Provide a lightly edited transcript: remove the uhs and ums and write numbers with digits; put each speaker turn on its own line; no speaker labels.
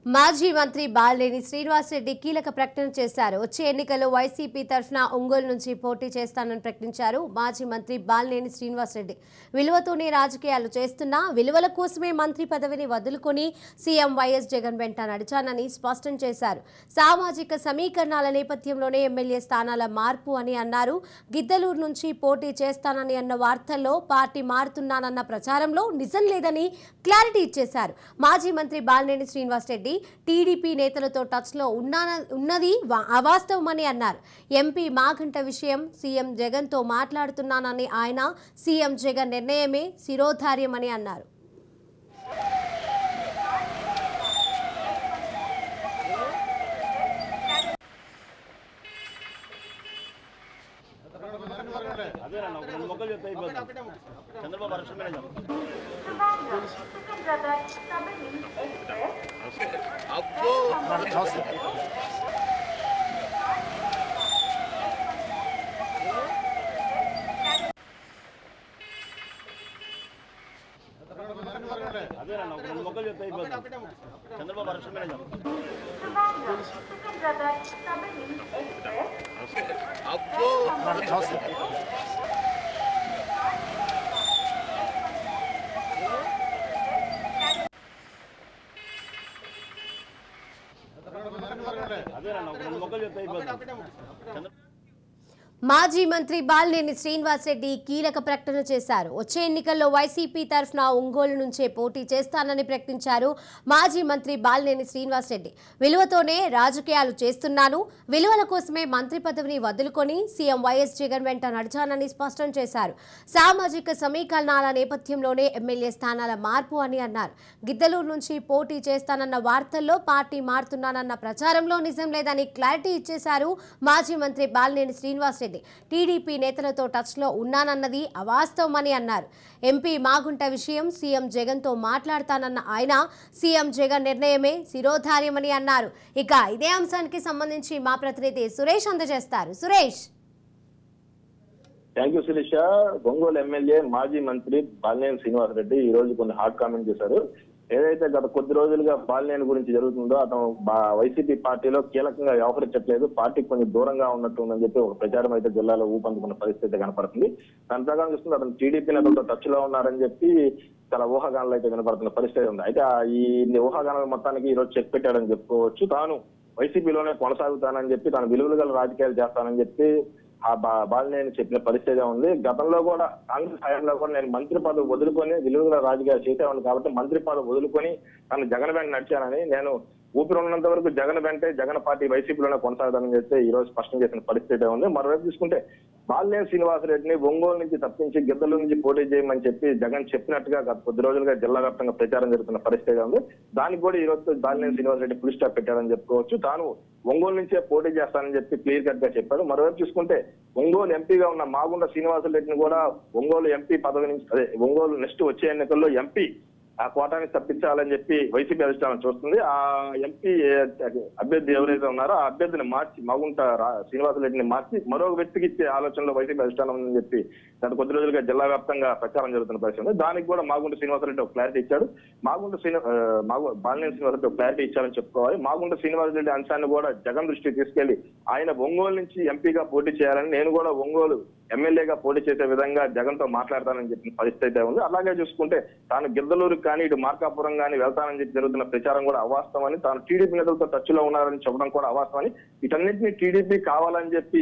మాజీ మంత్రి బాలినేని శ్రీనివాస్ రెడ్డి కీలక ప్రకటన చేశారు. వచ్చే ఎన్నికల్లో వైసీపీ తరఫున ఒంగోలు నుంచి పోటీ చేస్తానని ప్రకటించారు. మాజీ మంత్రి బాలినేని శ్రీనివాస్ రెడ్డి విలువతోనే రాజకీయాలు చేస్తున్నా విలువల కోసమే మంత్రి పదవిని వదులుకొని సీఎం వైఎస్ జగన్ వెంట నడిచానని స్పష్టం చేశారు. సామాజిక సమీకరణాల నేపథ్యంలోనే ఎమ్మెల్యే స్థానాల మార్పు అని అన్నారు. గిద్దలూరు నుంచి పోటీ చేస్తానని అన్న వార్తల్లో పార్టీ మారుతున్నానన్న ప్రచారంలో నిజం లేదని క్లారిటీ ఇచ్చేశారు. మాజీ మంత్రి బాలినేని శ్రీనివాస్ రెడ్డి టీడీపీ నేతలతో టచ్ లో ఉన్నది అవాస్తవమని అన్నారు. ఎంపీ మాగంట విషయం సీఎం జగన్ తో మాట్లాడుతున్నానని ఆయన సీఎం జగన్ నిర్ణయమే శిరోధార్యమని అన్నారు. మాజీ మంత్రి బాలినేని శ్రీనివాస్ రెడ్డి కీలక ప్రకటన చేశారు. వచ్చే ఎన్నికల్లో వైసీపీ తరఫున ఒంగోలు నుంచే పోటీ చేస్తానని ప్రకటించారు. మాజీ మంత్రి బాలినేని శ్రీనివాస్ రెడ్డి విలువతోనే రాజకీయాలు చేస్తున్నాను విలువల కోసమే మంత్రి పదవిని వదులుకొని సీఎం వైఎస్ జగన్ వెంట నడిచానని స్పష్టం చేశారు. సామాజిక సమీకరణాల నేపథ్యంలోనే ఎమ్మెల్యే స్థానాల మార్పు అని అన్నారు. గిద్దలూరు నుంచి పోటీ చేస్తానన్న వార్తల్లో పార్టీ మారుతున్నానన్న ప్రచారంలో నిజం లేదని క్లారిటీ ఇచ్చేశారు. మాజీ మంత్రి బాలినేని శ్రీనివాస్ రెడ్డి టీడీపీ నేతలతో టచ్ లో ఉన్నానన్నది అవాస్తవమని అన్నారు. ఎంపీ మాగుంట విషయం సీఎం జగన్ తో మాట్లాడతానన్న ఆయన సీఎం జగన్ నిర్ణయమే శిరోధార్యమని అన్నారు. ఇక ఇదే అంశానికి సంబంధించి మా ప్రతినిధి సురేష్ అందజేస్తారు. Suresh.
Thank you Sirisha. Ongole MLA మాజీ మంత్రి బాలినేని శ్రీనివాస్ రెడ్డి ఈ రోజు కొన్ని హాట్ కామెంట్ చేశారు. ఏదైతే గత కొద్ది రోజులుగా బాలినేని గురించి జరుగుతుందో అతను వైసీపీ పార్టీలో కీలకంగా వ్యవహరించట్లేదు, పార్టీకి కొంచెం దూరంగా ఉన్నట్టుందని చెప్పి ఒక ప్రచారం అయితే జిల్లాలో ఊపందుకున్న పరిస్థితి కనపడుతుంది. దాని ప్రకారం చూస్తుంది అతను టీడీపీ నేతలతో టచ్ లో ఉన్నారని చెప్పి చాలా ఊహాగానాలు అయితే వినపడుతున్న పరిస్థితి ఉంది. అయితే ఈ ఊహాగానాల మొత్తానికి ఈ రోజు చెక్ పెట్టాడని చెప్పుకోవచ్చు. తాను వైసీపీలోనే కొనసాగుతానని చెప్పి తాను విలువలు గల రాజకీయాలు చేస్తానని చెప్పి ఆ బాలినేని చెప్పిన పరిస్థితి ఉంది. గతంలో కూడా కాంగ్రెస్ హయాంలో కూడా నేను మంత్రి పదవి వదులుకొని విలువల రాజకీయాలు చేసేవాడిని కాబట్టి మంత్రి పదవి వదులుకొని తను జగన్ వెంట నడిచానని, నేను ఊపిరి ఉన్నంత వరకు జగన్ వెంటే జగన్ పార్టీ వైసీపీలోనే కొనసాగుతానని చెప్తే ఈ రోజు స్పష్టం చేసిన పరిస్థితి ఉంది. మరోవైపు చూసుకుంటే బాలినేని శ్రీనివాస్ రెడ్డిని ఒంగోలు నుంచి తప్పించి గిద్దలూరు నుంచి పోటీ చేయమని చెప్పి జగన్ చెప్పినట్టుగా గత కొద్ది రోజులుగా జిల్లా వ్యాప్తంగా ప్రచారం జరుగుతున్న పరిస్థితి ఉంది. దానికి కూడా ఈ రోజు బాలినేని శ్రీనివాస్ రెడ్డి ఫుల్ స్టాప్ పెట్టారని చెప్పుకోవచ్చు. తాను ఒంగోలు నుంచే పోటీ చేస్తానని చెప్పి క్లియర్ కట్ గా చెప్పాడు. మరోవైపు చూసుకుంటే ఒంగోలు ఎంపీగా ఉన్న మాగుంట శ్రీనివాస్ రెడ్డిని కూడా ఒంగోలు ఎంపీ పదవి నుంచి ఒంగోలు నెక్స్ట్ వచ్చే ఎన్నికల్లో ఎంపీ ఆ కోటాన్ని తప్పించాలని చెప్పి వైసీపీ అధిష్టానం చూస్తుంది. ఆ ఎంపీ అభ్యర్థి ఎవరైతే ఉన్నారో ఆ అభ్యర్థిని మార్చి మాగుంట శ్రీనివాస్ రెడ్డిని మార్చి మరొక వ్యక్తికి ఇచ్చే ఆలోచనలో వైసీపీ అధిష్టానం అని చెప్పి గత కొద్ది రోజులుగా జిల్లా వ్యాప్తంగా ప్రచారం జరుగుతున్న పరిస్థితి. దానికి కూడా మాగుంట శ్రీనివాస్ రెడ్డి ఒక క్లారిటీ ఇచ్చాడు. బాలినేని శ్రీనివాస్ రెడ్డి ఒక క్లారిటీ ఇచ్చారని చెప్పుకోవాలి. మాగుంట శ్రీనివాస్ రెడ్డి అంశాన్ని కూడా జగన్ దృష్టికి తీసుకెళ్లి ఆయన ఒంగోలు నుంచి ఎంపీగా పోటీ చేయాలని, నేను కూడా ఒంగోలు ఎమ్మెల్యేగా పోటీ చేసే విధంగా జగన్ తో మాట్లాడతానని చెప్పిన పరిస్థితి ఉంది. అలాగే చూసుకుంటే తాను గిద్దలూరు కానీ ఇటు మార్కాపురం కానీ వెళ్తానని చెప్పి జరుగుతున్న ప్రచారం కూడా అవాస్తవమని, తాను టీడీపీ నేతలతో టచ్ లో ఉన్నారని చెప్పడం కూడా అవాస్తవని, వీటన్నింటినీ టీడీపీ కావాలని చెప్పి